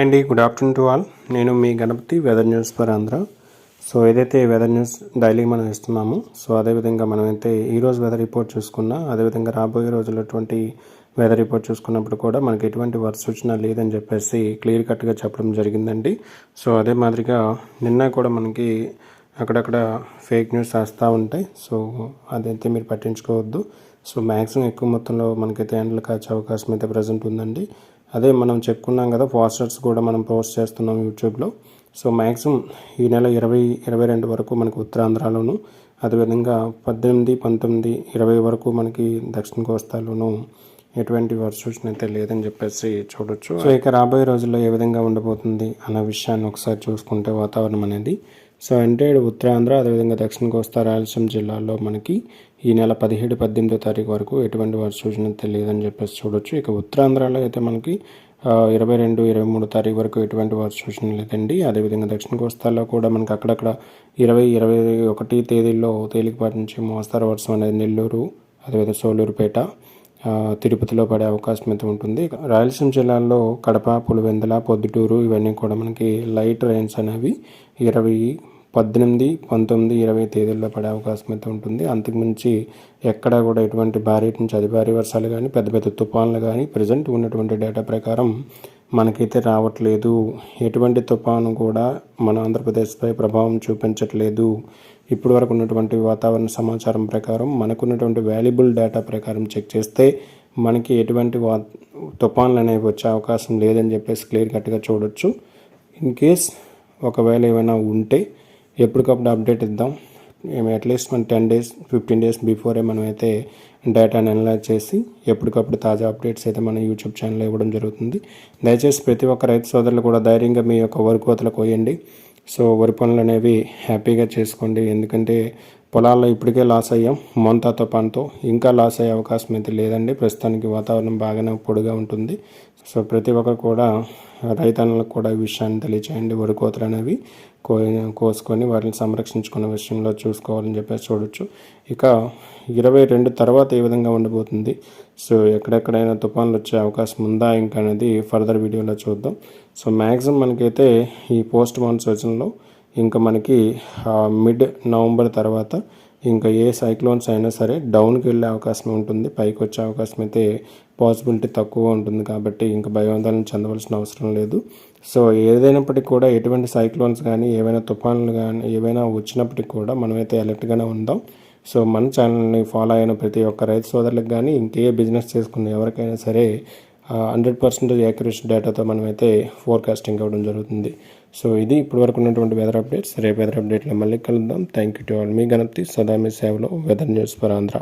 అండి good afternoon to all. నేను మీ Ganapathi weather news for Andhra. So ఏదైతే వెదర్ న్యూస్ డైలీ మనం ఇస్తున్నాము, సో అదేవిధంగా మనమైతే ఈరోజు వెదర్ రిపోర్ట్ చూసుకున్నా, అదేవిధంగా రాబోయే రోజులటువంటి వెదర్ రిపోర్ట్ చూసుకున్నప్పుడు కూడా మనకి ఎటువంటి వర్ష సూచన లేదని చెప్పేసి క్లియర్ కట్గా చెప్పడం జరిగిందండి. సో అదే మాదిరిగా నిన్న కూడా మనకి అక్కడక్కడ ఫేక్ న్యూస్ వస్తూ ఉంటాయి. సో అదైతే మీరు పట్టించుకోవద్దు. సో మ్యాక్సిమం ఎక్కువ మొత్తంలో మనకైతే ఎండలు కాచే అవకాశం అయితే ప్రజెంట్ ఉందండి. అదే మనం చెప్పుకున్నాం కదా, పోస్టర్స్ కూడా మనం పోస్ట్ చేస్తున్నాం యూట్యూబ్లో. సో మ్యాక్సిమం ఈ నెల 20-22 వరకు మనకు ఉత్తరాంధ్రలోను, అదేవిధంగా 18, 19, 20 వరకు మనకి దక్షిణ కోస్తాలోను ఎటువంటి వర్ష సూచన అయితే లేదని చెప్పేసి చూడొచ్చు. సో ఇక రాబోయే రోజుల్లో ఏ విధంగా ఉండబోతుంది అన్న విషయాన్ని ఒకసారి చూసుకుంటే వాతావరణం అనేది, సో అంటే ఉత్తరాంధ్ర అదేవిధంగా దక్షిణ కోస్తా రాయలసీమ జిల్లాల్లో మనకి ఈ నెల 17-18 తారీఖు వరకు ఎటువంటి వర్ష సూచన అయితే లేదని చెప్పేసి చూడొచ్చు. ఇక ఉత్తరాంధ్రలో అయితే మనకి 22-23 తారీఖు వరకు ఎటువంటి వర్ష సూచన లేదండి. అదేవిధంగా దక్షిణ కోస్తాలో కూడా మనకి అక్కడక్కడ 20-21 తేదీల్లో తేలికపాటి నుంచి మోస్తరు వర్షం అనేది నెల్లూరు, అదేవిధంగా సోలూరుపేట, తిరుపతిలో పడే అవకాశం అయితే ఉంటుంది. రాయలసీమ జిల్లాల్లో కడప, పులివెందుల, పొద్దుటూరు ఇవన్నీ కూడా మనకి లైట్ రైన్స్ అనేవి 18, 19, 20 తేదీల్లో పడే అవకాశం అయితే ఉంటుంది. అంతకుమించి ఎక్కడా కూడా ఎటువంటి భారీ నుంచి అతి భారీ వర్షాలు కానీ పెద్ద పెద్ద తుఫాన్లు కానీ ప్రజెంట్ ఉన్నటువంటి డేటా ప్రకారం మనకైతే రావట్లేదు. ఎటువంటి తుఫాను కూడా మన ఆంధ్రప్రదేశ్పై ప్రభావం చూపించట్లేదు. ఇప్పటి వరకు ఉన్నటువంటి వాతావరణ సమాచారం ప్రకారం మనకున్నటువంటి వాల్యుబుల్ డేటా ప్రకారం చెక్ చేస్తే మనకి ఎటువంటి తుఫాన్లు అనేవి వచ్చే అవకాశం లేదని చెప్పేసి క్లియర్ కట్గా చూడొచ్చు. ఇన్ కేస్ ఒకవేళ ఏమైనా ఉంటే ఎప్పటికప్పుడు అప్డేట్ ఇద్దాం. అట్లీస్ట్ మన 10 days 15 days బిఫోరే మనమైతే డేటాని అనలైజ్ చేసి ఎప్పటికప్పుడు తాజా అప్డేట్స్ అయితే మన యూట్యూబ్ ఛానల్లో ఇవ్వడం జరుగుతుంది. దయచేసి ప్రతి ఒక్క రైతు సోదరులు కూడా ధైర్యంగా మీ యొక్క వరి కోతలు కోయండి. సో వరి పనులు అనేవి హ్యాపీగా చేసుకోండి. ఎందుకంటే పొలాల్లో ఇప్పటికే లాస్ అయ్యాం, మొంతా తుఫాన్తో ఇంకా లాస్ అయ్యే అవకాశం అయితే లేదండి. ప్రస్తుతానికి వాతావరణం బాగానే పొడిగా ఉంటుంది. సో ప్రతి ఒక్కరు కూడా రైతన్నలకు కూడా ఈ విషయాన్ని తెలియచేయండి. వరి కోతలు అనేవి కోసుకొని వాటిని సంరక్షించుకునే విషయంలో చూసుకోవాలని చెప్పేసి చూడొచ్చు. ఇక 22 తర్వాత ఏ విధంగా ఉండబోతుంది, సో ఎక్కడెక్కడైనా తుఫాన్లు వచ్చే అవకాశం ఉందా ఇంకా అనేది ఫర్దర్ వీడియోలో చూద్దాం. సో మ్యాక్సిమం మనకైతే ఈ పోస్ట్ మాన్సూన్లో ఇంకా మనకి మిడ్ నవంబర్ తర్వాత ఇంకా ఏ సైక్లోన్స్ అయినా సరే డౌన్కి వెళ్ళే అవకాశం ఉంటుంది. పైకి వచ్చే అవకాశం అయితే పాసిబిలిటీ తక్కువ ఉంటుంది. కాబట్టి ఇంకా భయోందోళన చెందవలసిన అవసరం లేదు. సో ఏదైనప్పటికీ కూడా ఎటువంటి సైక్లోన్స్ కానీ ఏవైనా తుఫాన్లు కానీ ఏవైనా వచ్చినప్పటికీ కూడా మనమైతే అలర్ట్గానే ఉందాం. సో మన ఛానల్ని ఫాలో అయిన ప్రతి ఒక్క రైతు సోదరులకు కానీ ఇంకే బిజినెస్ చేసుకున్న ఎవరికైనా సరే 100% యాక్యురేట్ డేటాతో మనమైతే ఫోర్కాస్టింగ్ అవ్వడం జరుగుతుంది. సో ఇది ఇప్పటివరకు ఉన్నటువంటి వెదర్ అప్డేట్స్. రేపు వెదర్ అప్డేట్లో మళ్ళీ కలుద్దాం. Thank you to all. మీ గణపతి, సదా మీ సేవలో వెదర్ న్యూస్ ఫర్ ఆంధ్ర.